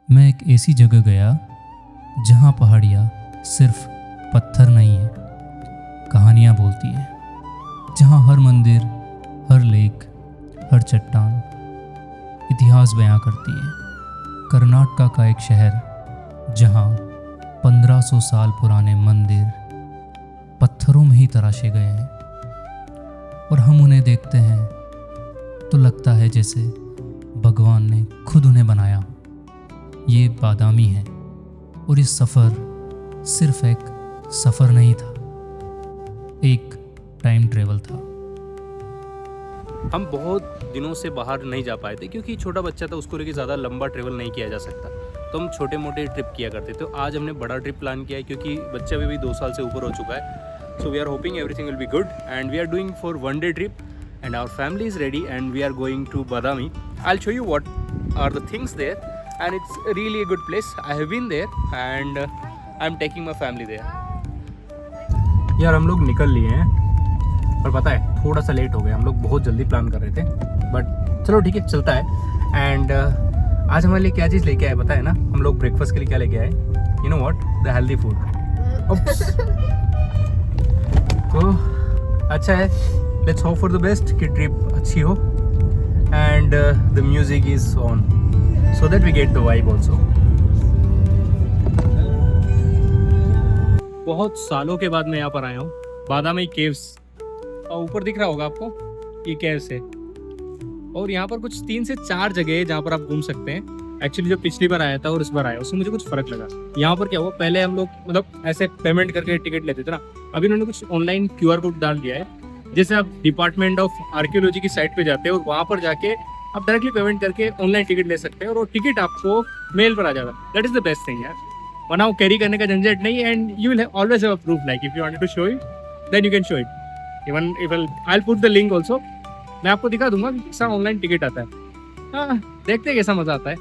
मैं एक ऐसी जगह गया जहाँ पहाड़ियाँ सिर्फ पत्थर नहीं है, कहानियाँ बोलती है। जहाँ हर मंदिर, हर लेक, हर चट्टान इतिहास बयां करती है। कर्नाटका का एक शहर जहाँ 1500 साल पुराने मंदिर पत्थरों में ही तराशे गए हैं, और हम उन्हें देखते हैं तो लगता है जैसे भगवान ने खुद उन्हें बनाया। ये बादामी है, और इस सफ़र सिर्फ एक सफ़र नहीं था, एक टाइम ट्रेवल था। हम बहुत दिनों से बाहर नहीं जा पाए थे क्योंकि छोटा बच्चा था, उसको लेके ज़्यादा लंबा ट्रेवल नहीं किया जा सकता, तो हम छोटे मोटे ट्रिप किया करते थे। तो आज हमने बड़ा ट्रिप प्लान किया है क्योंकि बच्चा भी 2 साल से ऊपर हो चुका है। So we are hoping everything will be good and we are doing for 1 day trip and our family is ready and we are going to Badami. I will show you what are the things there and it's really a good place. I have been there and I am taking my family there. यार हम लोग निकल लिए हैं, पर पता है थोड़ा सा लेट हो गया। हम लोग बहुत जल्दी प्लान कर रहे थे, बट चलो ठीक है, चलता है। एंड आज हमारे लिए क्या चीज़ लेके आए पता है ना? हम लोग ब्रेकफास्ट के लिए क्या लेके आए? You know what, the healthy food. तो अच्छा है, let's hope for the best कि ट्रिप अच्छी हो and the music is on so that we get the vibe also. बहुत सालों के बाद मैं यहाँ पर आया हूँ, बादामी केव्स। और ऊपर दिख रहा होगा आपको, ये केव्स है। और यहाँ पर कुछ 3 से 4 जगह है जहाँ पर आप घूम सकते हैं। एक्चुअली जो पिछली बार आया था और इस बार आया, उसमें मुझे कुछ फर्क लगा। यहाँ पर क्या हुआ, पहले हम लोग मतलब ऐसे पेमेंट करके टिकट लेते थे ना, अभी उन्होंने कुछ ऑनलाइन QR कोड डाल दिया है। जैसे आप डिपार्टमेंट ऑफ आर्कियोलॉजी की साइट पे जाते हैं और वहाँ पर जाके आप डायरेक्टली पेमेंट करके ऑनलाइन टिकट ले सकते हैं और वो टिकट आपको मेल पर आ जाता है। That is the best thing यार, वरना वो कैरी करने का झंझट नहीं। And you will always have a proof, like if you wanted to show it then you can show it. Even if I put the link also, मैं आपको दिखा दूंगा कि कैसा ऑनलाइन टिकट आता है। हाँ, देखते हैं कैसा मजा आता है।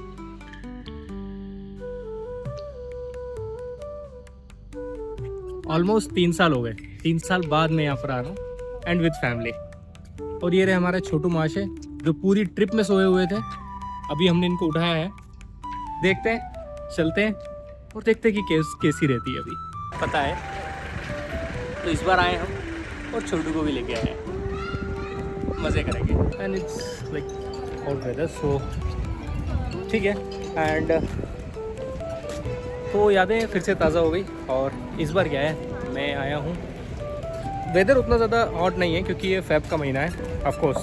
ऑलमोस्ट 3 साल हो गए, 3 साल बाद मैं यहाँ पर आ रहा हूँ एंड विद फैमिली। और ये रहे हमारे छोटू माशे जो पूरी ट्रिप में सोए हुए थे। अभी हमने इनको उठाया है, देखते हैं, चलते हैं और देखते हैं कि कैसी रहती है अभी। पता है, तो इस बार आए हम और छोटू को भी लेके आए हैं, मज़े करेंगे। And it's like hot weather, so ठीक है। एंड तो यादें फिर से ताज़ा हो गई। और इस बार क्या है, मैं आया हूँ, वेदर उतना ज़्यादा हॉट नहीं है क्योंकि ये फेब का महीना है, ऑफ कोर्स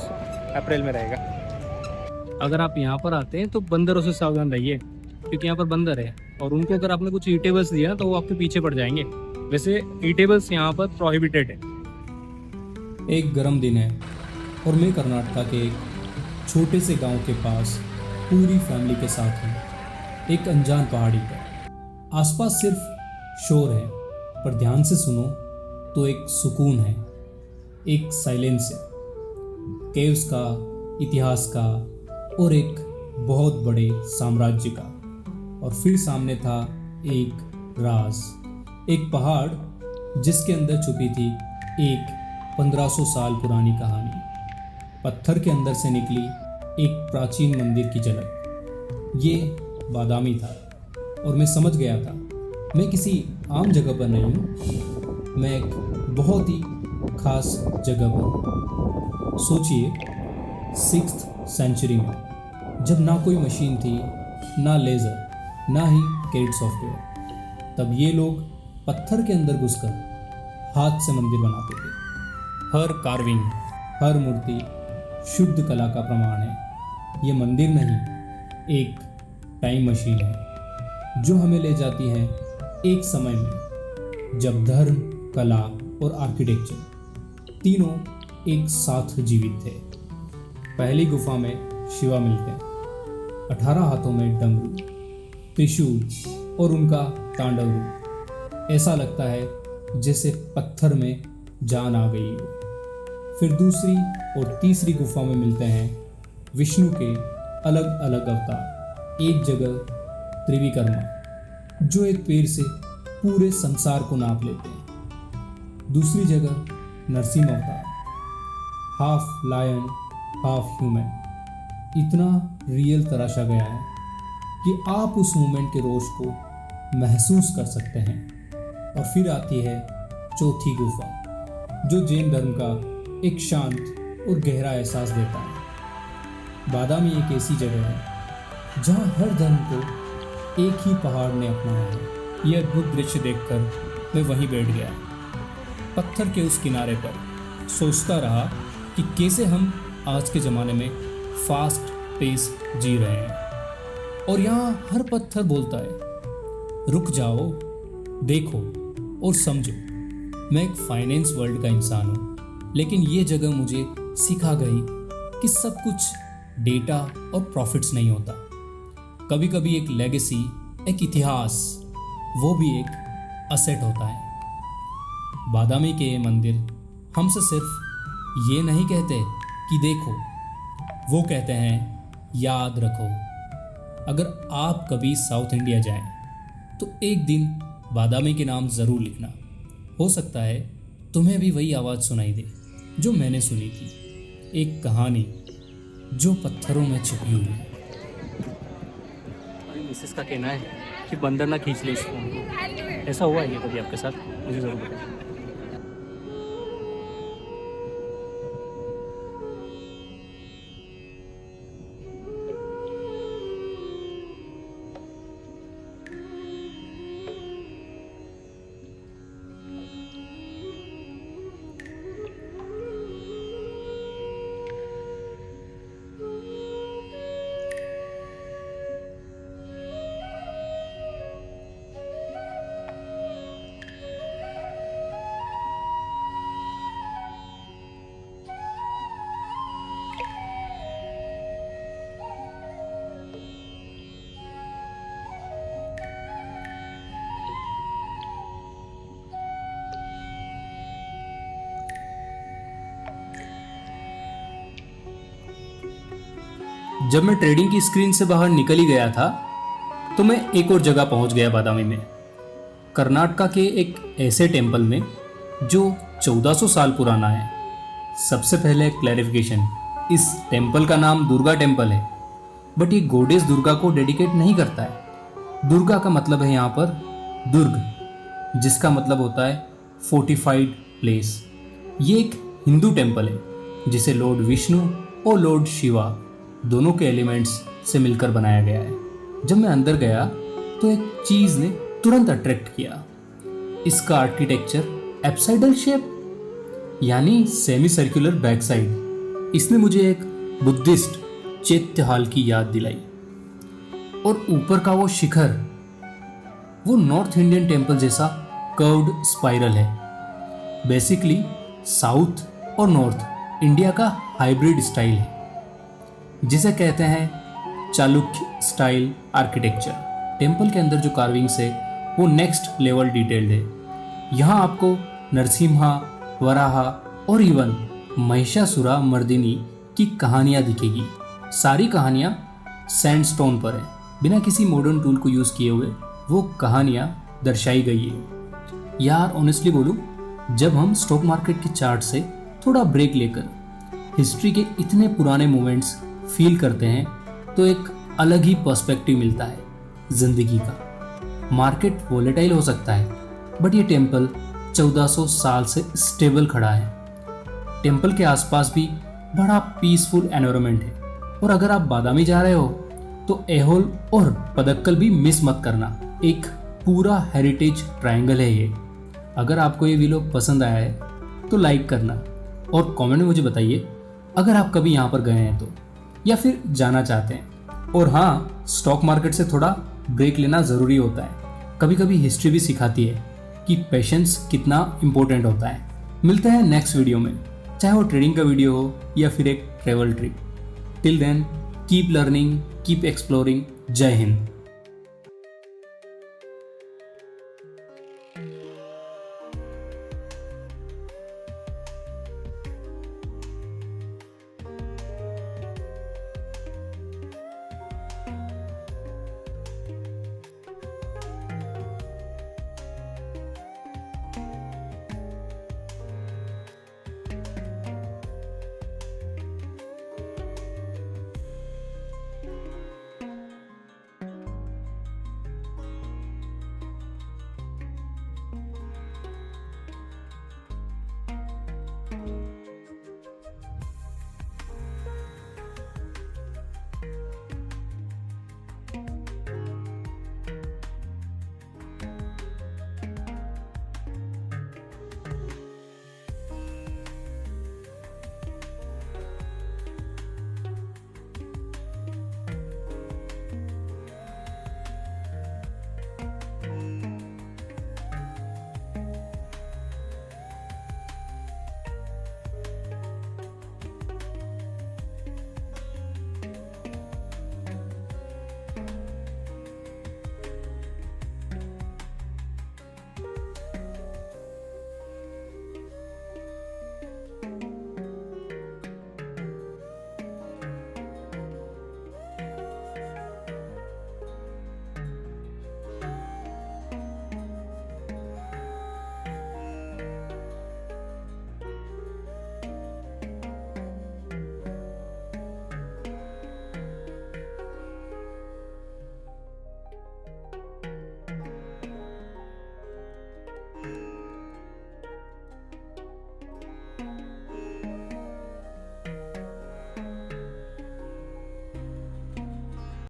अप्रैल में रहेगा। अगर आप यहाँ पर आते हैं तो बंदरों से सावधान रहिए क्योंकि यहाँ पर बंदर है और उनको अगर आपने कुछ ईटेबल्स दिया तो वो आपके पीछे पड़ जाएंगे। वैसे ईटेबल्स यहाँ पर प्रोहिबिटेड है। एक गर्म दिन है और मैं कर्नाटका के एक छोटे से गांव के पास पूरी फैमिली के साथ हूँ, एक अनजान पहाड़ी पर। आसपास सिर्फ शोर है, पर ध्यान से सुनो तो एक सुकून है, एक साइलेंस है, केव्स का, इतिहास का और एक बहुत बड़े साम्राज्य का। और फिर सामने था एक राज, एक पहाड़ जिसके अंदर छुपी थी एक 1500 साल पुरानी कहानी। पत्थर के अंदर से निकली एक प्राचीन मंदिर की झलक। ये बादामी था और मैं समझ गया था, मैं किसी आम जगह पर नहीं हूँ, मैं एक बहुत ही खास जगह पर हूँ। सोचिए, 6th सेंचुरी में, जब ना कोई मशीन थी, ना लेज़र, ना ही कैड सॉफ्टवेयर, तब ये लोग पत्थर के अंदर घुसकर हाथ से मंदिर बनाते थे। हर कार्विंग, हर मूर्ति शुद्ध कला का प्रमाण है। ये मंदिर नहीं, एक टाइम मशीन है जो हमें ले जाती है एक समय में जब धर्म, कला और आर्किटेक्चर तीनों एक साथ जीवित थे। पहली गुफा में शिवा मिलते हैं, 18 हाथों में डमरू, त्रिशूल और उनका तांडव रूप। ऐसा लगता है जैसे पत्थर में जान आ गई हो। फिर दूसरी और तीसरी गुफा में मिलते हैं विष्णु के अलग अलग अवतार। एक जगह त्रिविक्रमा जो एक पैर से पूरे संसार को नाप लेते हैं। दूसरी जगह नरसिंह अवतार, हाफ लायन हाफ ह्यूमन। इतना रियल तराशा गया है कि आप उस मोमेंट के रोश को महसूस कर सकते हैं। और फिर आती है चौथी गुफा, जो जैन धर्म का एक शांत और गहरा एहसास देता है। बादामी एक ऐसी जगह है जहां हर धर्म को एक ही पहाड़ ने अपनाया है। यह अद्भुत दृश्य देखकर मैं वहीं बैठ गया, पत्थर के उस किनारे पर, सोचता रहा कि कैसे हम आज के ज़माने में फास्ट पेस जी रहे हैं और यहाँ हर पत्थर बोलता है, रुक जाओ, देखो और समझो। मैं एक फाइनेंस वर्ल्ड का इंसान हूँ, लेकिन ये जगह मुझे सिखा गई कि सब कुछ डेटा और प्रॉफिट्स नहीं होता। कभी कभी एक लेगेसी, एक इतिहास, वो भी एक असेट होता है। बादामी के ये मंदिर हमसे सिर्फ ये नहीं कहते कि देखो, वो कहते हैं याद रखो। अगर आप कभी साउथ इंडिया जाएं तो एक दिन बादामी के नाम ज़रूर लिखना। हो सकता है तुम्हें भी वही आवाज़ सुनाई दे जो मैंने सुनी थी, एक कहानी जो पत्थरों में छिपी हुई है। मिसेस का कहना है कि बंदर ना खींच ले इस फोन को। ऐसा हुआ है कभी आपके साथ? मुझे ज़रूर बताएं। जब मैं ट्रेडिंग की स्क्रीन से बाहर निकल ही गया था तो मैं एक और जगह पहुंच गया, बादामी में, कर्नाटका के एक ऐसे टेम्पल में जो 1400 साल पुराना है। सबसे पहले क्लैरिफिकेशन, इस टेम्पल का नाम दुर्गा टेम्पल है, बट ये गॉडेस दुर्गा को डेडिकेट नहीं करता है। दुर्गा का मतलब है यहाँ पर दुर्ग, जिसका मतलब होता है फोर्टिफाइड प्लेस। ये एक हिंदू टेम्पल है जिसे लॉर्ड विष्णु और लॉर्ड शिवा दोनों के एलिमेंट्स से मिलकर बनाया गया है। जब मैं अंदर गया तो एक चीज़ ने तुरंत अट्रैक्ट किया। इसका आर्किटेक्चर एप्साइडल शेप, यानी सेमी सर्कुलर बैक साइड, इसने मुझे एक बुद्धिस्ट चैत्य हाल की याद दिलाई। और ऊपर का वो शिखर, वो नॉर्थ इंडियन टेम्पल जैसा कर्व्ड स्पाइरल है। बेसिकली साउथ और नॉर्थ इंडिया का हाइब्रिड स्टाइल है, जिसे कहते हैं चालुक्य स्टाइल आर्किटेक्चर। टेम्पल के अंदर जो कार्विंग्स है वो नेक्स्ट लेवल डिटेल्ड है। यहाँ आपको नरसिम्हा, वराहा और इवन महिषासुरा मर्दिनी की कहानियाँ दिखेगी। सारी कहानियाँ सैंडस्टोन पर है, बिना किसी मॉडर्न टूल को यूज़ किए हुए वो कहानियाँ दर्शाई गई है। यार ऑनेस्टली बोलूँ, जब हम स्टॉक मार्केट के चार्ट से थोड़ा ब्रेक लेकर हिस्ट्री के इतने पुराने मोमेंट्स फील करते हैं तो एक अलग ही पर्सपेक्टिव मिलता है जिंदगी का। मार्केट वोलेटाइल हो सकता है, बट ये टेम्पल 1400 साल से स्टेबल खड़ा है। टेम्पल के आसपास भी बड़ा पीसफुल एनवायरनमेंट है। और अगर आप बादामी जा रहे हो तो ऐहोल और पदक्कल भी मिस मत करना। एक पूरा हेरिटेज ट्रायंगल है ये। अगर आपको ये व्लॉग पसंद आया है तो लाइक करना और कमेंट में मुझे बताइए अगर आप कभी यहाँ पर गए हैं तो, या फिर जाना चाहते हैं। और हाँ, स्टॉक मार्केट से थोड़ा ब्रेक लेना ज़रूरी होता है। कभी कभी हिस्ट्री भी सिखाती है कि पेशेंस कितना इम्पोर्टेंट होता है। मिलते हैं नेक्स्ट वीडियो में, चाहे वो ट्रेडिंग का वीडियो हो या फिर एक travel trip. Till then keep learning, keep exploring. जय हिंद।